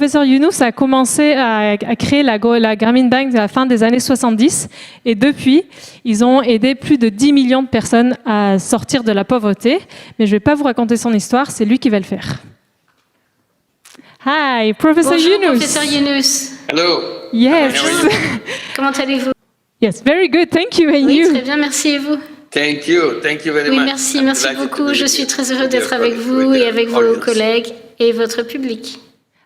Professeur Younous a commencé à créer la Grameen Bank à la fin des années 70 et depuis, ils ont aidé plus de 10 millions de personnes à sortir de la pauvreté. Mais je ne vais pas vous raconter son histoire, c'est lui qui va le faire. Hi, Professor Bonjour, Younous. Professeur Younous. Hello. Yes. Comment allez-vous? Yes, very good, thank you. And Oui, you? très bien, merci et vous? Thank you very Oui, much. merci, I'm merci delighted to beaucoup. be Je with suis you, très heureux with your d'être avec colleagues, vous with et the avec vos audience. collègues et votre public.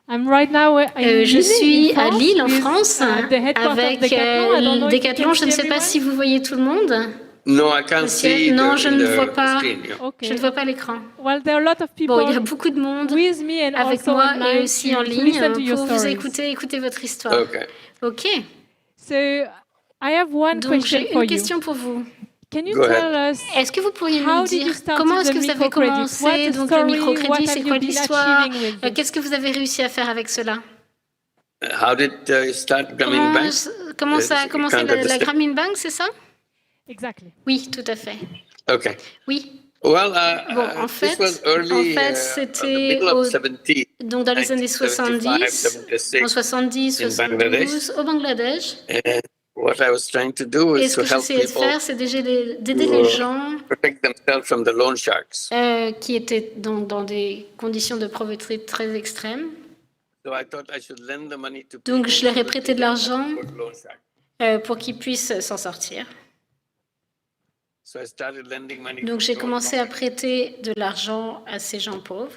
I'm right now in Je Lille, suis in à France, Lille, en with, France, the headquarters of avec Decathlon. I don't know if you Decathlon. can Je ne see sais pas everyone. si vous voyez tout le monde. No, I can't Le siège. see Non, the, je in ne the vois pas. screen. Yeah. Okay. Je ne vois pas l'écran. Well, there are a lot of Bon, il y people a beaucoup de monde with me and avec also moi et online aussi en to ligne listen to your pour vous stories. écouter votre histoire. Okay. Ok. So, I have one Donc question j'ai for une you. question pour vous. Can you Go tell us Est-ce que vous pourriez how nous did you dire start comment the est-ce que vous avez microcredit? commencé What's the donc story? le What microcrédit? have C'est you quoi been l'histoire? achieving with this? Qu'est-ce que vous avez réussi à faire avec cela? How did you start Grameen Bank? Comment ça a commencé Can't la understand. Grameen Bank, c'est ça? Exactly. Oui, tout à fait. Okay. Oui. Well, Bon, en this fait, was early, the c'était middle of 70s, donc dans les années 70, 76, en 70, in 72, au Bangladesh. and what I was trying to do Et is ce to que help j'essayais de people faire, c'est d'aider les gens protect themselves from the loan sharks. qui étaient dans des conditions de pauvreté très extrêmes. So I thought I should lend the money to Donc, people je leur ai so that prêté they de can l'argent afford loan sharks. pour qu'ils puissent s'en sortir. So I started lending money Donc, to j'ai loan commencé à sharks, prêter de l'argent à ces gens pauvres.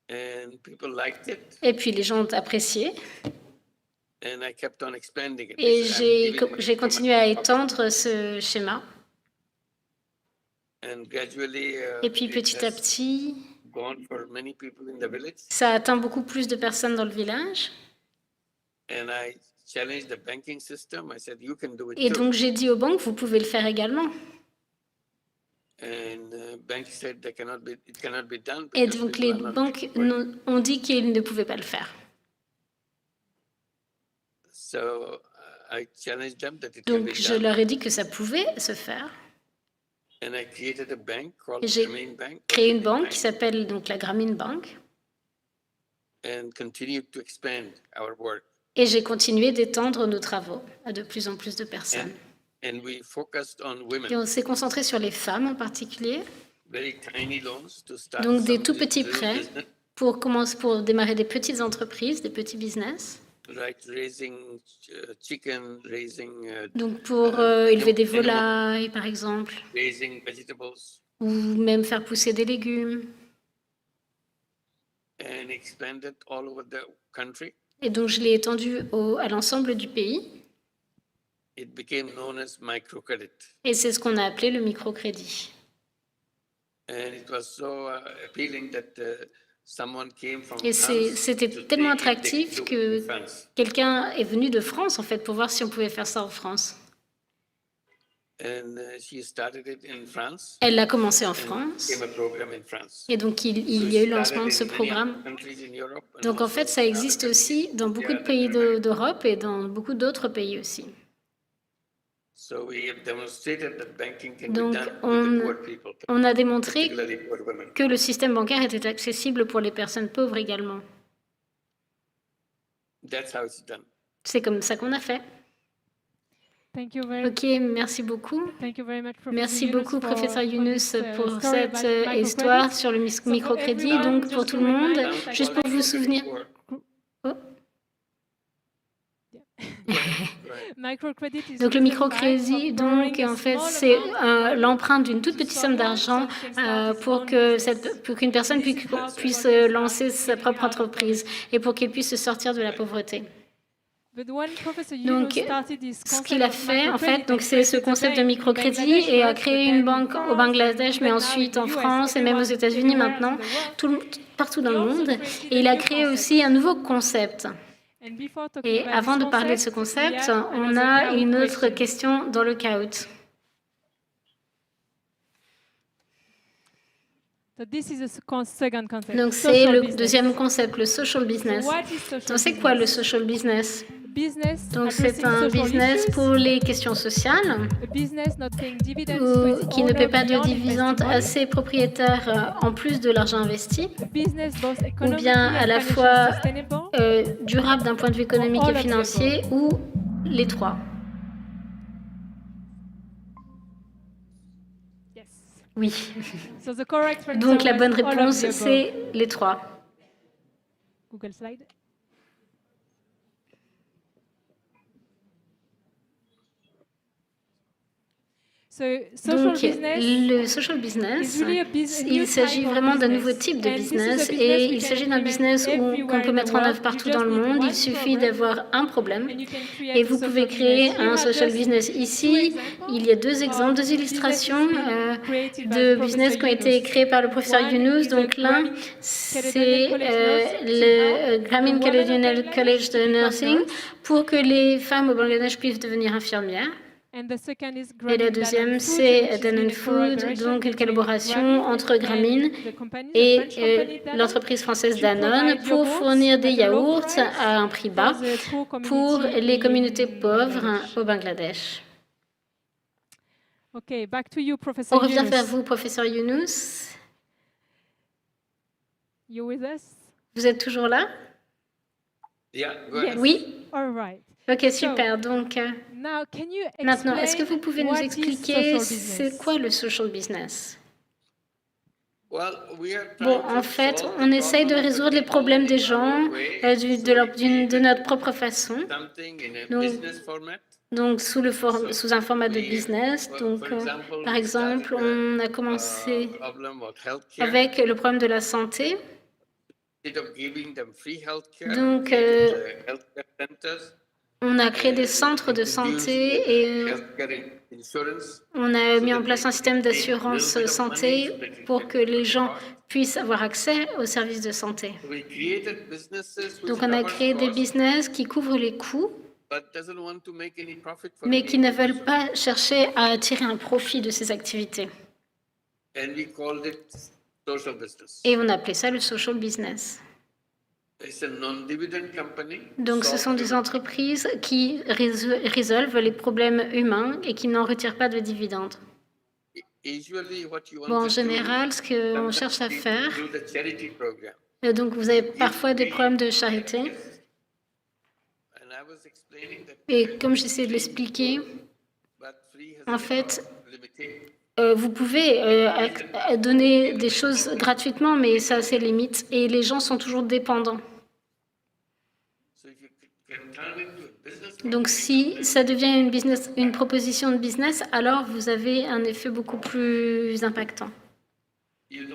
and people liked it, Et puis, les gens ont apprécié. and I kept on expanding it. Et I said, I'm giving money j'ai from continué my à pocket. étendre ce schéma. And gradually, Et puis, it petit à has petit, gone for many people in the village, ça a atteint beaucoup plus de personnes dans le village. and I challenged the banking system. I said, you can do it Et too. donc, j'ai dit aux banques, vous pouvez le faire également. And bank said it cannot be done. Et because donc, people les are not banques paying for it. ont dit qu'ils ne pouvaient pas le faire. So I challenged them that it can Donc, be je done, leur ai dit que ça pouvait se faire. and I created a bank called Et j'ai Grameen Bank, créé une banque qui s'appelle donc la Grameen Bank. and continued to expand our work. Et j'ai continué d'étendre nos travaux à de plus en plus de personnes. And we focused on Et women, on s'est concentré sur les femmes en particulier. very tiny loans to start Donc, des some tout petits little prêts business, pour démarrer des petites entreprises, des petits business. like raising chicken, raising Donc, pour élever des volailles, par exemple, raising vegetables, ou même faire pousser des légumes. and expanded all over the country. Et donc, je l'ai étendu à l'ensemble du pays. It became known as microcredit, Et c'est ce qu'on a appelé le microcrédit. and it was so appealing that someone came from Et France c'était to tellement take it, they attractif could do it que in France. quelqu'un est venu de France, en fait, pour voir si on pouvait faire ça en France. And she started it in France. Elle l'a commencé en and France. became a program in France. Et donc, il y a eu le lancement de ce programme. Donc, en fait, ça existe aussi dans beaucoup de pays d'Europe et dans beaucoup d'autres pays aussi. Donc, on a démontré que le système bancaire était accessible pour les personnes pauvres également. C'est comme ça qu'on a fait. Thank you very, Ok, merci beaucoup. thank you very much, Professor Merci Younous, beaucoup, for professeur Younous, this, pour story cette about histoire microcredit. sur le So for microcrédit. everyone, Donc, pour just tout to le monde, remind you, juste pour vous souvenir. Oh. Microcredit is Donc, le written microcrédit, by borrowing donc, a en fait, small c'est amount l'emprunt d'une toute petite somme d'argent pour qu'une personne puisse lancer sa propre entreprise et pour qu'elle puisse se sortir de la pauvreté. Donc, ce qu'il a fait, en fait, donc c'est ce concept de microcrédit et a créé une banque au Bangladesh, mais ensuite en France et même aux États-Unis maintenant, partout dans le monde. Et il a créé aussi un nouveau concept. Et avant de parler de ce concept, on a une autre question dans le caout. Donc, c'est le deuxième concept, le social business. Donc, c'est quoi le social business? Donc c'est un business pour les questions sociales, qui ne paie pas de dividendes à ses propriétaires en plus de l'argent investi, ou bien à la fois durable d'un point de vue économique et financier, ou les trois. Oui. Donc la bonne réponse, c'est les trois. Google Slide. Donc, le social business, il s'agit vraiment d'un nouveau type de business et il s'agit d'un business qu'on peut mettre en œuvre partout dans le monde. Il suffit d'avoir un problème et vous pouvez créer un social business. Ici, il y a deux exemples, deux illustrations de business qui ont été créés par le professeur Younous. Donc l'un, c'est le Grameen Caledonian College de Nursing pour que les femmes au Bangladesh puissent devenir infirmières. Et la deuxième, c'est Danone Food, donc une collaboration entre Grameen et l'entreprise française Danone pour fournir des yaourts à un prix bas pour les communautés pauvres au Bangladesh. On revient vers vous, professeur Younous. Vous êtes toujours là? Oui. Ok, super. Donc, maintenant, est-ce que vous pouvez nous expliquer c'est quoi le social business? Bon, en fait, on essaye de résoudre les problèmes des gens de notre propre façon. Donc sous un format de business. Donc, par exemple, on a commencé avec le problème de la santé. Donc, on a créé des centres de santé et on a mis en place un système d'assurance santé pour que les gens puissent avoir accès aux services de santé. Donc, on a créé des business qui couvrent les coûts, mais qui ne veulent pas chercher à tirer un profit de ces activités. Et on appelait ça le social business. Donc, ce sont des entreprises qui résolvent les problèmes humains et qui n'en retirent pas de dividendes. Bon, en général, ce qu'on cherche à faire, donc vous avez parfois des problèmes de charité. Et comme j'essaie de l'expliquer, en fait, vous pouvez donner des choses gratuitement, mais ça a ses limites et les gens sont toujours dépendants. Donc, si ça devient une proposition de business, alors vous avez un effet beaucoup plus impactant. Il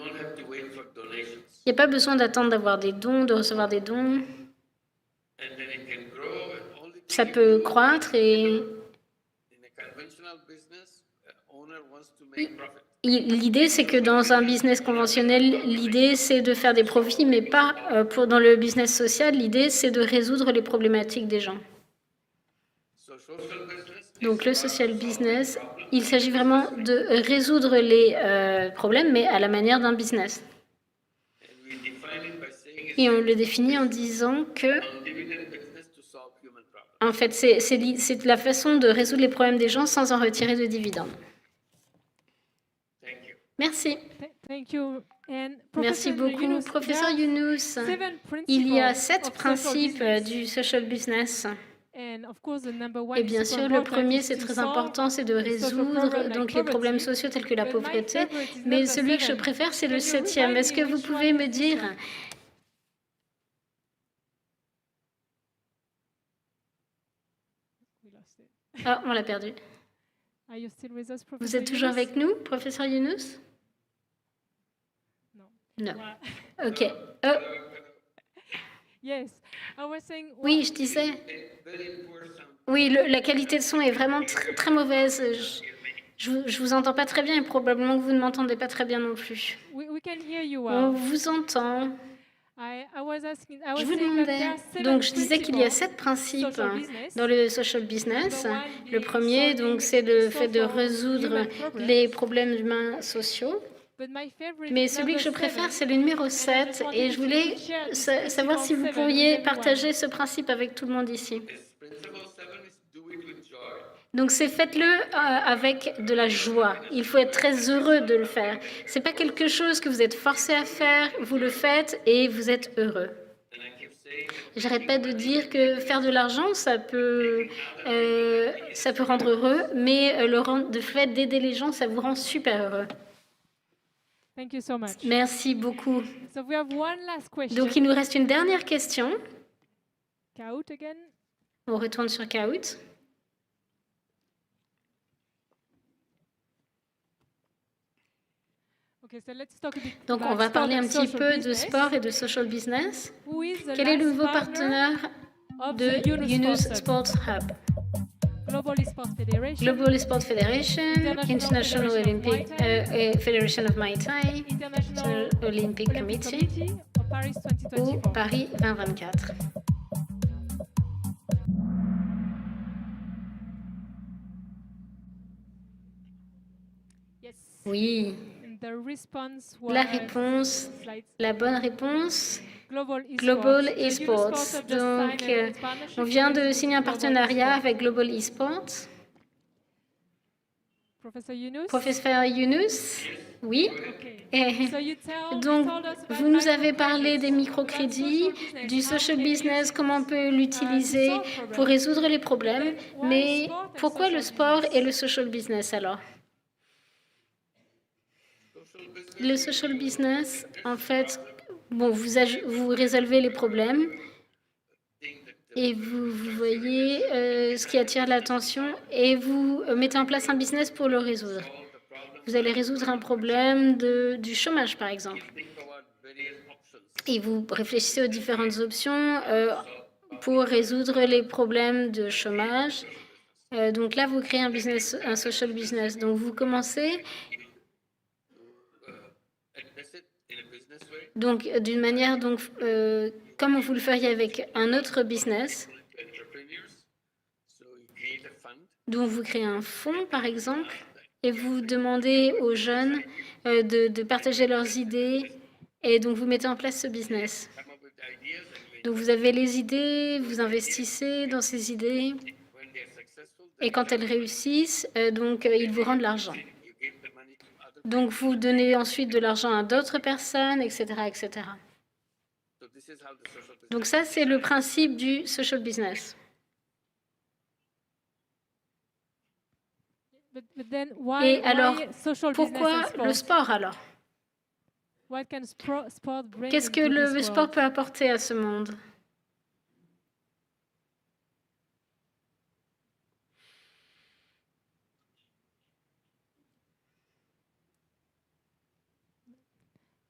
n'y a pas besoin d'attendre d'avoir des dons, de recevoir des dons. Ça peut croître et l'idée, c'est que dans un business conventionnel, l'idée, c'est de faire des profits, mais pas dans le business social. L'idée, c'est de résoudre les problématiques des gens. Donc, le social business, il s'agit vraiment de résoudre les problèmes, mais à la manière d'un business. Et on le définit en disant que, en fait, c'est la façon de résoudre les problèmes des gens sans en retirer de dividendes. Merci. Merci beaucoup. Professeur Younous, il y a 7 principes du social business. Et bien sûr, le premier, c'est très important, c'est de résoudre donc, les problèmes sociaux tels que la pauvreté. Mais celui que je préfère, c'est le 7e. Est-ce que vous pouvez me dire... Ah, on l'a perdu. Vous êtes toujours avec nous, professeur Younous? Non. OK. Oui, je disais. Oui, la qualité de son est vraiment très mauvaise. Je vous entends pas très bien et probablement que vous ne m'entendez pas très bien non plus. On vous entend. Je vous demandais, donc je disais qu'il y a 7 principes dans le social business. Le premier, donc, c'est le fait de résoudre les problèmes humains sociaux. Mais celui que je préfère, c'est le numéro 7. Et je voulais savoir si vous pourriez partager ce principe avec tout le monde ici. Donc faites-le avec de la joie. Il faut être très heureux de le faire. C'est pas quelque chose que vous êtes forcé à faire. Vous le faites et vous êtes heureux. Je répète de dire que faire de l'argent, ça peut rendre heureux, mais le fait d'aider les gens, ça vous rend super heureux. Thank you so much. Merci beaucoup. So we have one last question. Donc il nous reste une dernière question. Kaout again. On retourne sur Kahoot. Okay, so let's talk a bit Donc on about va sport parler and un petit social peu de business. sport et de social business. Who is the Quel est le last nouveau partner partenaire of de the Yunus Yunus Sports Sports Hub? Global Esports Federation, Global Esports Federation, International Olympic Federation of Muay Thai, International Olympic Committee of Paris ou 2024. Paris 2024. Yes. Oui, And the response la was réponse, slides. la bonne réponse, Global Esports. Global The Yunus Esports. Sports have just Donc, signed a partnership on vient de with signer un Global partenariat Esports. avec Global Esports. Professor Yunus. Professeur Yunus, oui. Okay. Et So you donc, told us about vous nous avez parlé des microcrédits, microcrédits, du social business, comment on peut l'utiliser pour résoudre les problèmes. Mais pourquoi le sport et le social business alors? Le social business, en fait, bon, vous résolvez les problèmes et vous voyez ce qui attire l'attention et vous mettez en place un business pour le résoudre. Vous allez résoudre un problème du chômage, par exemple. Et vous réfléchissez aux différentes options pour résoudre les problèmes de chômage. Donc là, vous créez un business, un social business. Donc vous commencez donc d'une manière comme vous le feriez avec un autre business. Donc vous créez un fonds, par exemple, et vous demandez aux jeunes de partager leurs idées, et donc vous mettez en place ce business. Donc vous avez les idées, vous investissez dans ces idées, et quand elles réussissent, ils vous rendent l'argent. Donc vous donnez ensuite de l'argent à d'autres personnes, etc., etc. Donc ça, c'est le principe du social business. But then Et alors, social pourquoi business and le sport? sport alors? What can sport bring Qu'est-ce que into le this sport world? peut apporter à ce monde?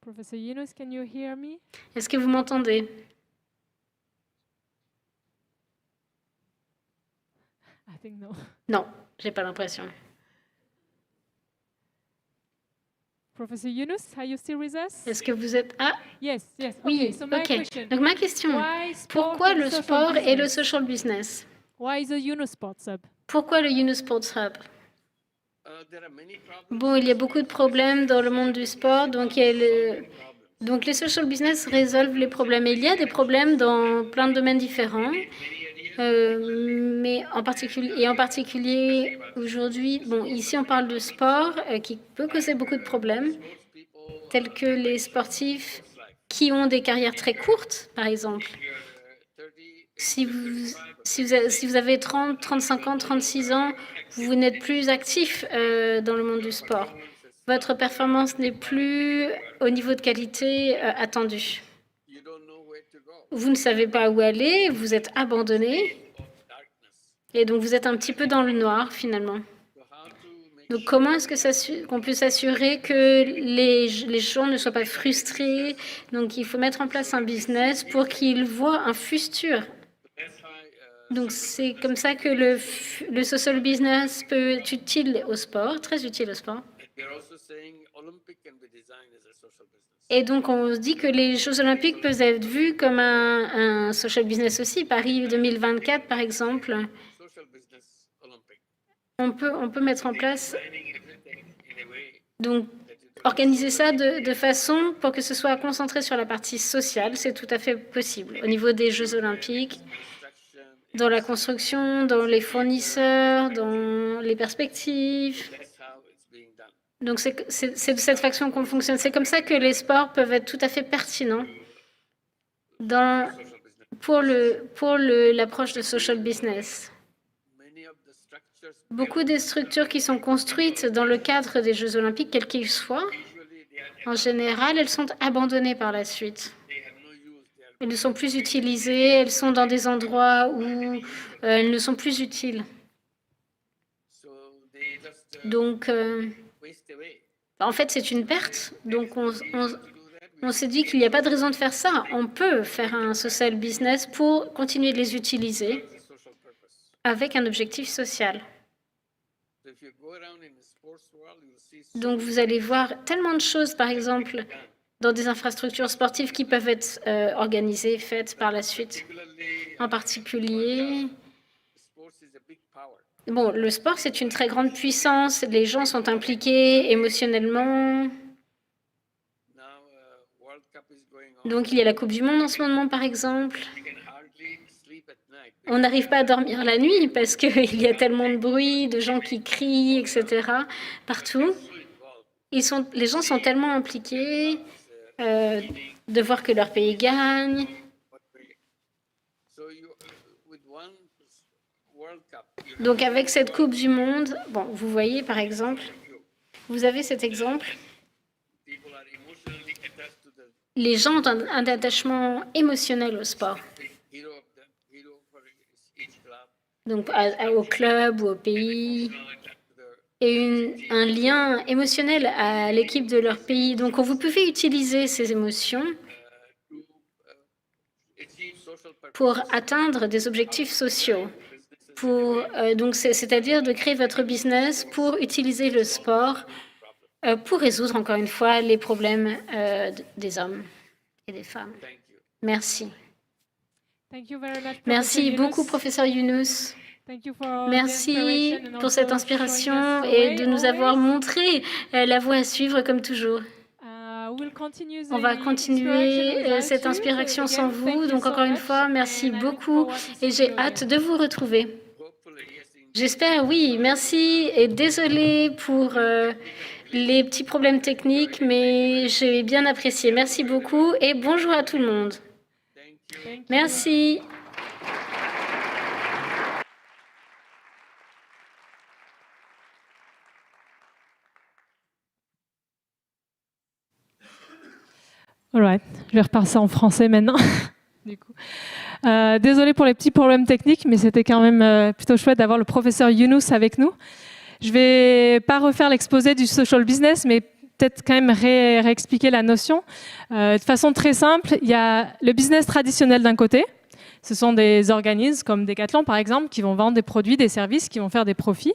Professor Yunus, can you hear me? Est-ce que vous m'entendez? I think no. Non, j'ai pas l'impression. Professor Yunus, are you still with us? Est-ce que vous êtes... Ah, Yes, yes. oui, Okay, so my ok. question. Donc ma question, Why sport pourquoi and le social sport et le business? social business? Why the Yunus Sports Hub? Pourquoi le Yunus Sports Hub? Bon, il y a beaucoup de problèmes dans le monde du sport, donc les social business résolvent les problèmes. Et il y a des problèmes dans plein de domaines différents, mais en particulier aujourd'hui, bon, ici on parle de sport qui peut causer beaucoup de problèmes, tels que les sportifs qui ont des carrières très courtes, par exemple. Si vous avez 30, 35 ans, 36 ans, vous n'êtes plus actif dans le monde du sport. Votre performance n'est plus au niveau de qualité attendu. Vous ne savez pas où aller, vous êtes abandonné, et donc vous êtes un petit peu dans le noir finalement. Donc comment est-ce qu'on peut s'assurer que les gens ne soient pas frustrés? Donc il faut mettre en place un business pour qu'ils voient un futur. Donc c'est comme ça que le social business peut être utile au sport, très utile au sport. Et donc on se dit que les Jeux olympiques peuvent être vus comme un social business aussi. Paris 2024 par exemple, on peut mettre en place, donc organiser ça de façon pour que ce soit concentré sur la partie sociale, c'est tout à fait possible. Au niveau des Jeux olympiques, dans la construction, dans les fournisseurs, dans les perspectives. That's how it's being done. Donc c'est de cette façon qu'on fonctionne. C'est comme ça que les sports peuvent être tout à fait pertinents dans, Social business. pour l'approche de social business. Many of the structures Beaucoup des structures qui sont construites dans le cadre des Jeux Olympiques, quels qu'ils soient, usually they are en général, elles sont abandonnées par la suite. they have no use. They are Elles ne sont plus utilisées, elles sont dans des endroits où elles ne sont plus utiles. so they just Donc, waste away. en fait, c'est une perte. Donc, To do that, on s'est dit qu'il n'y a pas de raison de faire ça. On peut faire un social business pour continuer de les utiliser it's a social purpose. avec un objectif social. So if you go around in the sports world, you'll see so Donc, vous allez voir tellement de choses, par exemple, dans des infrastructures sportives qui peuvent être organisées, faites par la suite. particularly En particulier, sports is a big power. bon, le sport, c'est une très grande puissance. Les gens sont impliqués émotionnellement. Now World Cup is going on. Donc, il y a la Coupe du Monde en ce moment, par exemple. You can hardly sleep at night. On n'arrive pas à dormir la nuit parce qu'il y a tellement de bruit, de gens qui crient, etc. partout. Les gens sont tellement impliqués de voir que leur pays gagne. So with one World Cup, you Donc avec cette Coupe du Monde, bon, vous voyez par exemple, vous avez cet exemple, people are emotionally attached to the les gens ont un attachement émotionnel au sport. hero for each club, Donc au club ou au pays, attached to the et un lien émotionnel à l'équipe de leur pays. Donc vous pouvez utiliser ces émotions to achieve social purpose. pour atteindre des objectifs sociaux. Donc c'est-à-dire de créer votre business pour utiliser le sport pour résoudre encore une fois les problèmes des hommes et des femmes. Thank you. Merci. Thank you very much, Merci Professor beaucoup, Yunus. professeur Younous. Thank you for the Merci inspiration and pour cette also inspiration showing us the et way de nous avoir always. montré la voie à suivre comme toujours. We'll continue On va the continuer inspiration without cette you. inspiration sans Again, thank vous. you Donc so encore une much, fois, merci and I look beaucoup forward to et seeing j'ai you hâte again. de vous retrouver. Hopefully, yes, in J'espère, oui, merci et désolé pour les petits problèmes techniques, mais j'ai bien apprécié. Merci beaucoup et bonjour à tout le monde. thank you. Thank you. Merci. All right. Je vais repasser en français maintenant. Du coup. Désolée pour les petits problèmes techniques, mais c'était quand même plutôt chouette d'avoir le professeur Younous avec nous. Je ne vais pas refaire l'exposé du social business, mais peut-être quand même réexpliquer la notion. De façon très simple, il y a le business traditionnel d'un côté. Ce sont des organismes comme Decathlon, par exemple, qui vont vendre des produits, des services, qui vont faire des profits.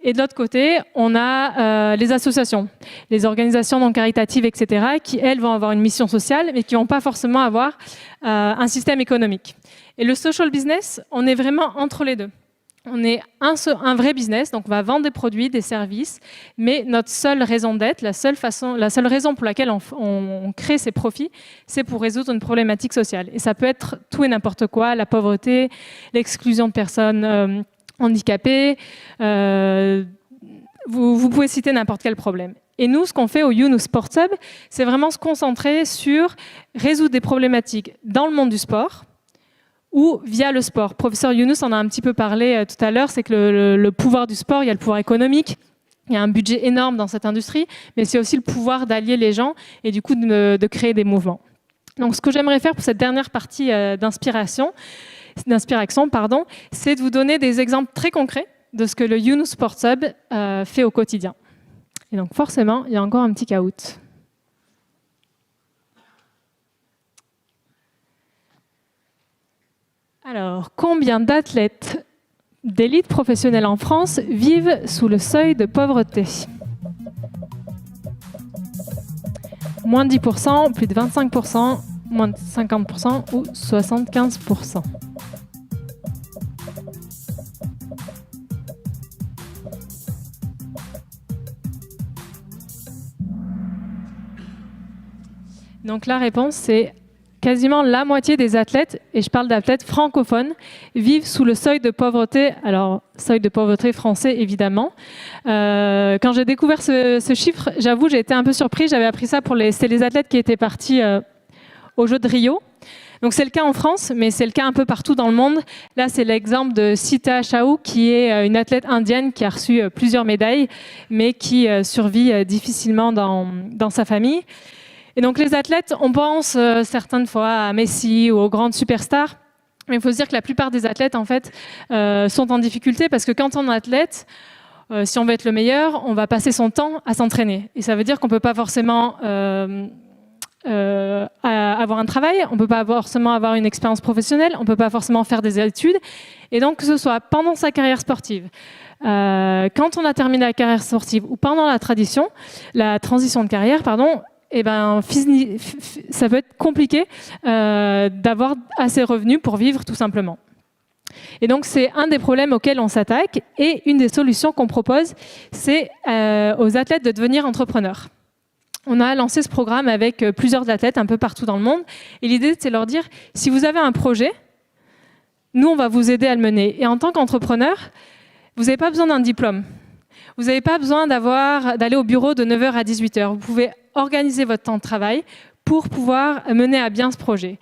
Et de l'autre côté, on a les associations, les organisations non caritatives, etc., qui, elles, vont avoir une mission sociale, mais qui ne vont pas forcément avoir un système économique. Et le social business, on est vraiment entre les deux. On est un vrai business, donc on va vendre des produits, des services, mais notre seule raison d'être, la seule raison pour laquelle on crée ces profits, c'est pour résoudre une problématique sociale. Et ça peut être tout et n'importe quoi, la pauvreté, l'exclusion de personnes handicapés, vous pouvez citer n'importe quel problème. Et nous, ce qu'on fait au Younous Sports Hub, c'est vraiment se concentrer sur résoudre des problématiques dans le monde du sport ou via le sport. Professeur Younous en a un petit peu parlé tout à l'heure, c'est que le pouvoir du sport, il y a le pouvoir économique, il y a un budget énorme dans cette industrie, mais c'est aussi le pouvoir d'allier les gens et du coup de créer des mouvements. Donc ce que j'aimerais faire pour cette dernière partie d'inspiration, c'est de vous donner des exemples très concrets de ce que le Younous Sports Hub fait au quotidien. Et donc forcément, il y a encore un petit caout. Alors, combien d'athlètes d'élite professionnelle en France vivent sous le seuil de pauvreté? Moins de 10%, plus de 25%, moins de 50% ou 75%. Donc la réponse, c'est quasiment la moitié des athlètes, et je parle d'athlètes francophones, vivent sous le seuil de pauvreté. Alors, seuil de pauvreté français, évidemment. Quand j'ai découvert ce chiffre, j'avoue, j'ai été un peu surprise. J'avais appris ça c'était les athlètes qui étaient partis aux Jeux de Rio. Donc, c'est le cas en France, mais c'est le cas un peu partout dans le monde. Là, c'est l'exemple de Sita Shaw, qui est une athlète indienne qui a reçu plusieurs médailles, mais qui survit difficilement dans sa famille. Et donc les athlètes, on pense certaines fois à Messi ou aux grandes superstars, mais il faut se dire que la plupart des athlètes en fait sont en difficulté parce que quand on est athlète, si on veut être le meilleur, on va passer son temps à s'entraîner. Et ça veut dire qu'on ne peut pas forcément avoir un travail, on ne peut pas forcément avoir une expérience professionnelle, on ne peut pas forcément faire des études. Et donc que ce soit pendant sa carrière sportive, quand on a terminé la carrière sportive ou pendant la transition de carrière, eh ben, ça peut être compliqué d'avoir assez de revenus pour vivre tout simplement. Et donc c'est un des problèmes auxquels on s'attaque et une des solutions qu'on propose, c'est aux athlètes de devenir entrepreneurs. On a lancé ce programme avec plusieurs athlètes un peu partout dans le monde et l'idée c'est de leur dire si vous avez un projet, nous on va vous aider à le mener. Et en tant qu'entrepreneur, vous n'avez pas besoin d'un diplôme. Vous n'avez pas besoin d'aller au bureau de 9h à 18h. Vous pouvez organiser votre temps de travail pour pouvoir mener à bien ce projet.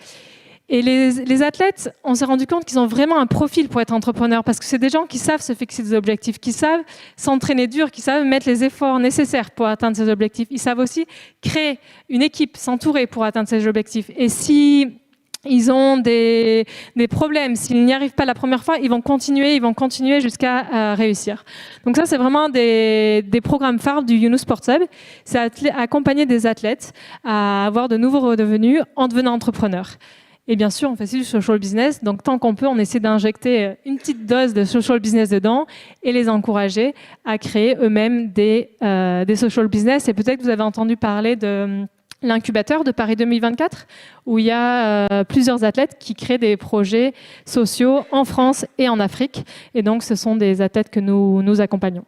Et les athlètes, on s'est rendu compte qu'ils ont vraiment un profil pour être entrepreneurs parce que c'est des gens qui savent se fixer des objectifs, qui savent s'entraîner dur, qui savent mettre les efforts nécessaires pour atteindre ces objectifs. Ils savent aussi créer une équipe, s'entourer pour atteindre ces objectifs. Et si ils ont des problèmes, s'ils n'y arrivent pas la première fois, ils vont continuer jusqu'à réussir. Donc ça, c'est vraiment des programmes phares du Yunus Sports Hub. C'est accompagner des athlètes à avoir de nouveaux revenus en devenant entrepreneurs. Et bien sûr, on fait aussi du social business. Donc tant qu'on peut, on essaie d'injecter une petite dose de social business dedans et les encourager à créer eux-mêmes des social business. Et peut-être que vous avez entendu parler de l'incubateur de Paris 2024, où il y a plusieurs athlètes qui créent des projets sociaux en France et en Afrique. Et donc, ce sont des athlètes que nous accompagnons.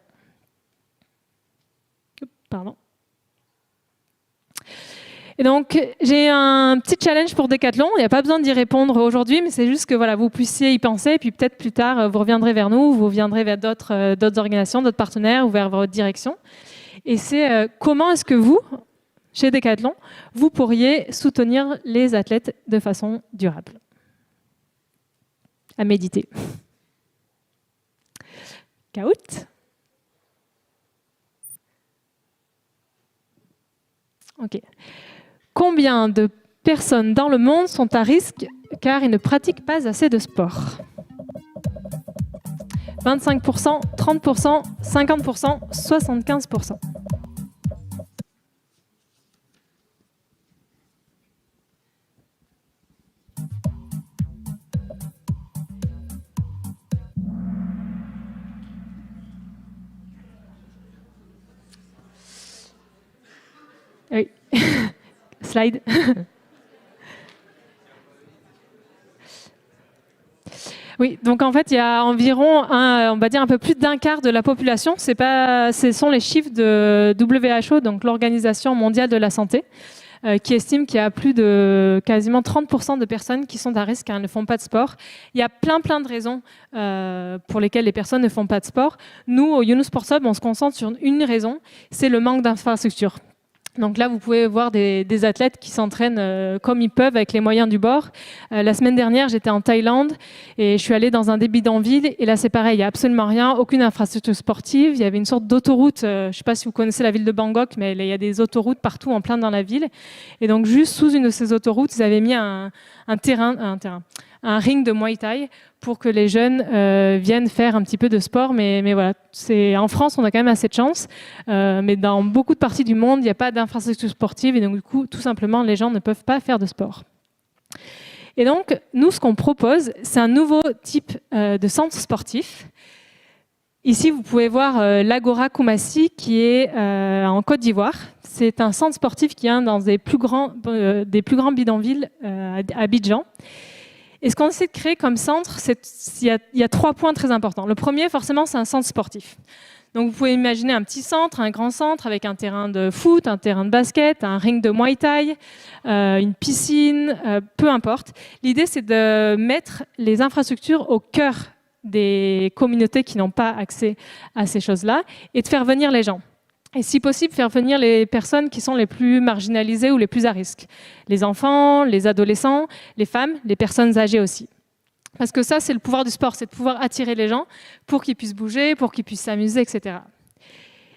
Pardon. Et donc, j'ai un petit challenge pour Decathlon. Il n'y a pas besoin d'y répondre aujourd'hui, mais c'est juste que voilà, vous puissiez y penser. Et puis peut-être plus tard, vous reviendrez vers nous, vous reviendrez vers d'autres organisations, d'autres partenaires ou vers votre direction. Et c'est comment est-ce que vous, chez Decathlon, vous pourriez soutenir les athlètes de façon durable. À méditer. Caout. Ok. Combien de personnes dans le monde sont à risque car ils ne pratiquent pas assez de sport? 25%, 30%, 50%, 75%. Oui. Slide. Oui, donc en fait, il y a environ, on va dire un peu plus d'un quart de la population. Ce sont les chiffres de WHO, donc l'Organisation mondiale de la santé, qui estime qu'il y a plus de quasiment 30% de personnes qui sont à risque car elles ne font pas de sport. Il y a plein de raisons pour lesquelles les personnes ne font pas de sport. Nous, au Yunus Sports Hub, on se concentre sur une raison, c'est le manque d'infrastructures. Donc là, vous pouvez voir des athlètes qui s'entraînent comme ils peuvent avec les moyens du bord. La semaine dernière, j'étais en Thaïlande et je suis allée dans un des bidonvilles. Et là, c'est pareil, il n'y a absolument rien, aucune infrastructure sportive. Il y avait une sorte d'autoroute. Je ne sais pas si vous connaissez la ville de Bangkok, mais il y a des autoroutes partout en plein dans la ville. Et donc, juste sous une de ces autoroutes, ils avaient mis un ring de Muay Thai pour que les jeunes viennent faire un petit peu de sport. Mais voilà, en France, on a quand même assez de chance. Mais dans beaucoup de parties du monde, il n'y a pas d'infrastructure sportive. Et donc, du coup, tout simplement, les gens ne peuvent pas faire de sport. Et donc, nous, ce qu'on propose, c'est un nouveau type de centre sportif. Ici, vous pouvez voir l'Agora Koumassi, qui est en Côte d'Ivoire. C'est un centre sportif qui est dans des plus grands bidonvilles à Abidjan. Et ce qu'on essaie de créer comme centre, il y a 3 points très importants. Le premier, forcément, c'est un centre sportif. Donc vous pouvez imaginer un petit centre, un grand centre avec un terrain de foot, un terrain de basket, un ring de Muay Thai, une piscine, peu importe. L'idée, c'est de mettre les infrastructures au cœur des communautés qui n'ont pas accès à ces choses-là et de faire venir les gens. Et si possible, faire venir les personnes qui sont les plus marginalisées ou les plus à risque. Les enfants, les adolescents, les femmes, les personnes âgées aussi. Parce que ça, c'est le pouvoir du sport, c'est de pouvoir attirer les gens pour qu'ils puissent bouger, pour qu'ils puissent s'amuser, etc.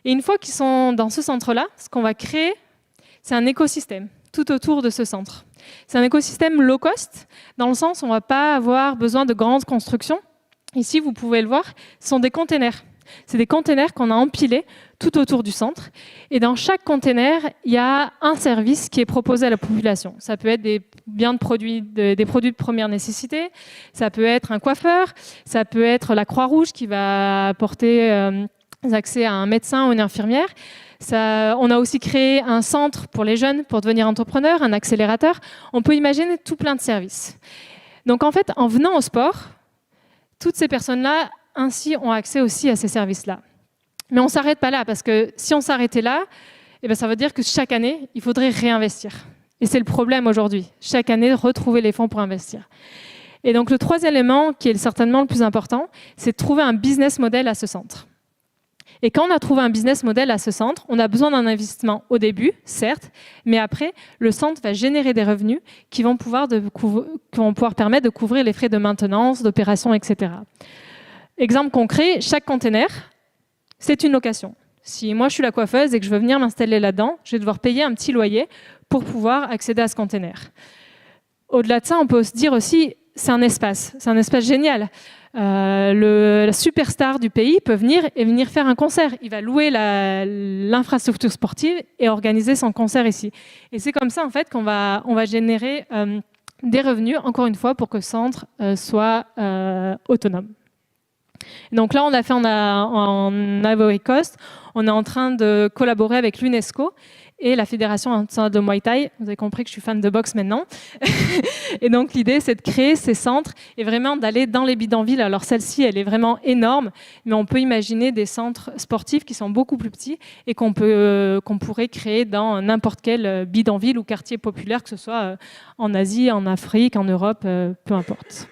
Et une fois qu'ils sont dans ce centre-là, ce qu'on va créer, c'est un écosystème tout autour de ce centre. C'est un écosystème low cost, dans le sens où on ne va pas avoir besoin de grandes constructions. Ici, vous pouvez le voir, ce sont des containers. C'est des containers qu'on a empilés tout autour du centre. Et dans chaque container, il y a un service qui est proposé à la population. Ça peut être des produits de première nécessité, ça peut être un coiffeur, ça peut être la Croix-Rouge qui va apporter accès à un médecin ou une infirmière. On a aussi créé un centre pour les jeunes pour devenir entrepreneurs, un accélérateur. On peut imaginer tout plein de services. Donc en fait, en venant au sport, toutes ces personnes-là ainsi ont accès aussi à ces services-là. Mais on ne s'arrête pas là, parce que si on s'arrêtait là, eh bien, ça veut dire que chaque année, il faudrait réinvestir. Et c'est le problème aujourd'hui. Chaque année, retrouver les fonds pour investir. Et donc le troisième élément, qui est certainement le plus important, c'est de trouver un business model à ce centre. Et quand on a trouvé un business model à ce centre, on a besoin d'un investissement au début, certes, mais après, le centre va générer des revenus qui vont pouvoir permettre de couvrir les frais de maintenance, d'opération, etc. Exemple concret, chaque container, c'est une location. Si moi je suis la coiffeuse et que je veux venir m'installer là-dedans, je vais devoir payer un petit loyer pour pouvoir accéder à ce container. Au-delà de ça, on peut se dire aussi, c'est un espace génial. La superstar du pays peut venir faire un concert. Il va louer l'infrastructure sportive et organiser son concert ici. Et c'est comme ça en fait qu'on va générer des revenus, encore une fois, pour que le centre soit autonome. Donc là, on a fait en Ivory Coast, on est en train de collaborer avec l'UNESCO et la Fédération internationale de Muay Thai. Vous avez compris que je suis fan de boxe maintenant. Et donc l'idée, c'est de créer ces centres et vraiment d'aller dans les bidonvilles. Alors celle-ci, elle est vraiment énorme, mais on peut imaginer des centres sportifs qui sont beaucoup plus petits et qu'on pourrait créer dans n'importe quel bidonville ou quartier populaire, que ce soit en Asie, en Afrique, en Europe, peu importe.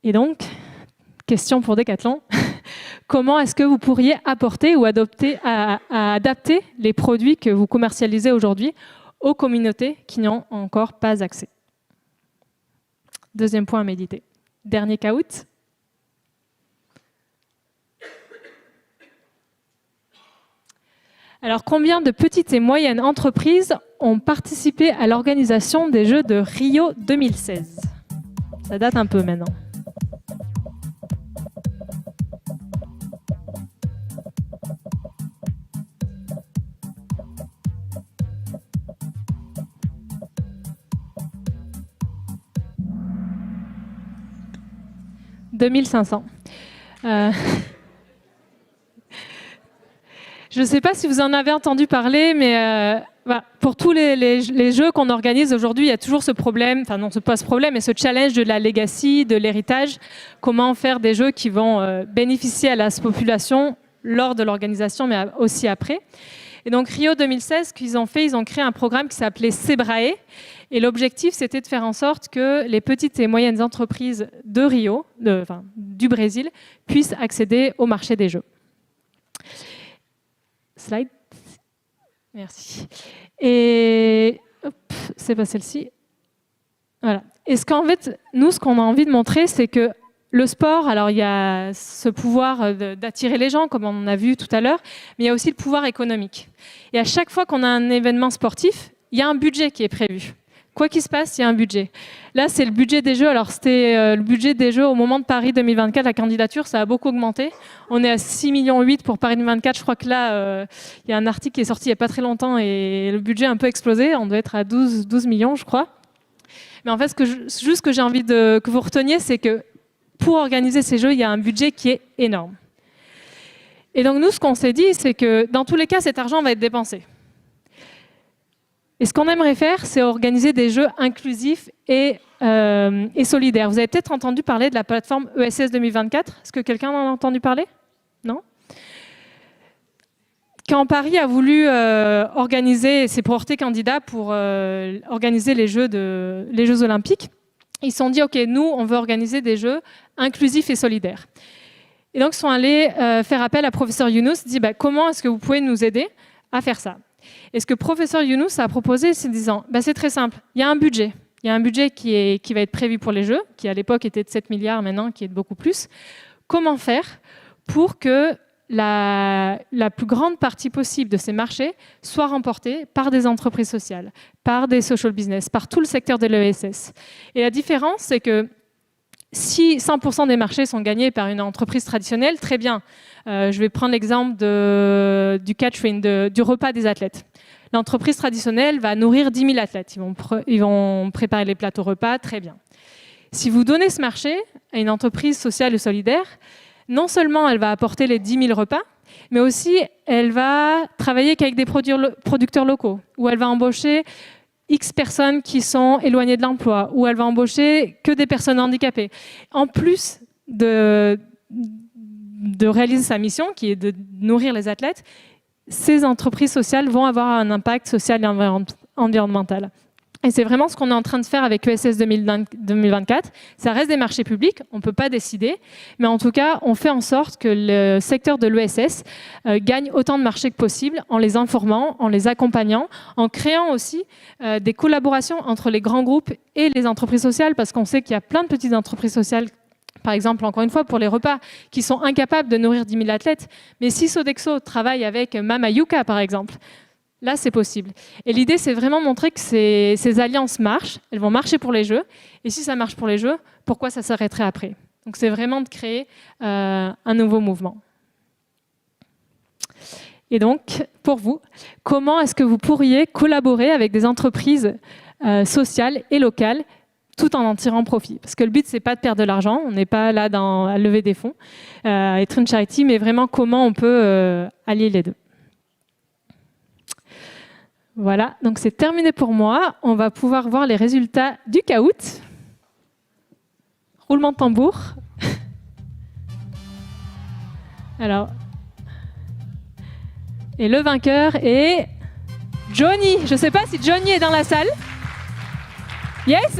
Et donc, question pour Decathlon, comment est-ce que vous pourriez apporter ou adapter les produits que vous commercialisez aujourd'hui aux communautés qui n'y ont encore pas accès? Deuxième point à méditer. Dernier caout. Alors, combien de petites et moyennes entreprises ont participé à l'organisation des Jeux de Rio 2016? Ça date un peu maintenant. « 2500. Je ne sais pas si vous en avez entendu parler, mais pour tous les jeux qu'on organise aujourd'hui, il y a toujours ce problème, enfin non, c'est pas ce problème, mais ce challenge de la legacy, de l'héritage. Comment faire des jeux qui vont bénéficier à la population lors de l'organisation, mais aussi après. Et donc Rio 2016, ce qu'ils ont fait, ils ont créé un programme qui s'appelait Sebrae. Et l'objectif, c'était de faire en sorte que les petites et moyennes entreprises de Rio, du Brésil, puissent accéder au marché des jeux. Slide. Merci. Et c'est pas celle-ci. Voilà. Et ce qu'on a envie de montrer, c'est que le sport, alors il y a ce pouvoir d'attirer les gens, comme on a vu tout à l'heure, mais il y a aussi le pouvoir économique. Et à chaque fois qu'on a un événement sportif, il y a un budget qui est prévu. Quoi qu'il se passe, il y a un budget. Là, c'est le budget des Jeux. Alors, c'était le budget des Jeux au moment de Paris 2024. La candidature, ça a beaucoup augmenté. On est à 6,8 millions pour Paris 2024. Je crois que là, il y a un article qui est sorti il n'y a pas très longtemps et le budget a un peu explosé. On doit être à 12 millions, je crois. Mais en fait, ce que j'ai envie que vous reteniez, c'est que pour organiser ces Jeux, il y a un budget qui est énorme. Et donc, nous, ce qu'on s'est dit, c'est que dans tous les cas, cet argent va être dépensé. Et ce qu'on aimerait faire, c'est organiser des jeux inclusifs et solidaires. Vous avez peut-être entendu parler de la plateforme ESS 2024. Est-ce que quelqu'un en a entendu parler? Non? Quand Paris a voulu organiser, s'est porté candidat pour organiser les Jeux Olympiques, ils se sont dit, OK, nous, on veut organiser des jeux inclusifs et solidaires. Et donc, ils sont allés faire appel à professeur Younous, dit, comment est-ce que vous pouvez nous aider à faire ça? Et ce que professeur Younous a proposé, c'est en disant, c'est très simple, il y a un budget. Il y a un budget qui va être prévu pour les jeux, qui à l'époque était de 7 milliards, maintenant qui est de beaucoup plus. Comment faire pour que la plus grande partie possible de ces marchés soit remportée par des entreprises sociales, par des social business, par tout le secteur de l'ESS. Et la différence, c'est que si 100% des marchés sont gagnés par une entreprise traditionnelle, très bien. Je vais prendre l'exemple du catering, du repas des athlètes. L'entreprise traditionnelle va nourrir 10 000 athlètes. Ils vont préparer les plateaux repas, très bien. Si vous donnez ce marché à une entreprise sociale ou solidaire, non seulement elle va apporter les 10 000 repas, mais aussi elle va travailler qu'avec des producteurs locaux, où elle va embaucher X personnes qui sont éloignées de l'emploi, où elle va embaucher que des personnes handicapées. En plus de réaliser sa mission, qui est de nourrir les athlètes, ces entreprises sociales vont avoir un impact social et environnemental. Et c'est vraiment ce qu'on est en train de faire avec ESS 2024. Ça reste des marchés publics, on ne peut pas décider, mais en tout cas, on fait en sorte que le secteur de l'ESS gagne autant de marchés que possible en les informant, en les accompagnant, en créant aussi des collaborations entre les grands groupes et les entreprises sociales, parce qu'on sait qu'il y a plein de petites entreprises sociales, par exemple, encore une fois, pour les repas, qui sont incapables de nourrir 10 000 athlètes. Mais si Sodexo travaille avec Mama Yuka, par exemple, là, c'est possible. Et l'idée, c'est vraiment montrer que ces alliances marchent, elles vont marcher pour les jeux. Et si ça marche pour les jeux, pourquoi ça s'arrêterait après? Donc, c'est vraiment de créer un nouveau mouvement. Et donc, pour vous, comment est-ce que vous pourriez collaborer avec des entreprises sociales et locales tout en tirant profit? Parce que le but, c'est pas de perdre de l'argent. On n'est pas là à lever des fonds, être une charity, mais vraiment comment on peut allier les deux. Voilà, donc c'est terminé pour moi. On va pouvoir voir les résultats du CAOUT. Roulement de tambour. Alors, et le vainqueur est Johnny. Je ne sais pas si Johnny est dans la salle. Yes.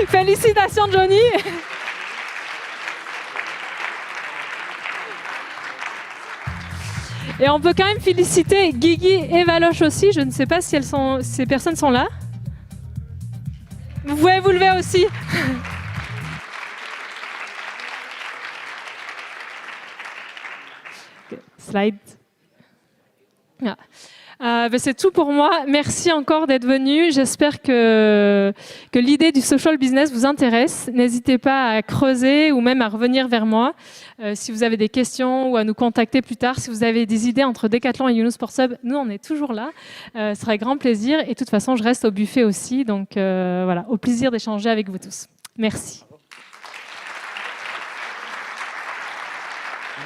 Félicitations Johnny. Et on peut quand même féliciter Guigui et Valoche aussi. Je ne sais pas si ces personnes sont là. Vous pouvez vous lever aussi. Slide. Ah. C'est tout pour moi. Merci encore d'être venu. J'espère que l'idée du social business vous intéresse. N'hésitez pas à creuser ou même à revenir vers moi si vous avez des questions ou à nous contacter plus tard. Si vous avez des idées entre Decathlon et Younous Sport Hub, nous, on est toujours là. Ce sera avec grand plaisir. Et de toute façon, je reste au buffet aussi. Donc voilà, au plaisir d'échanger avec vous tous. Merci.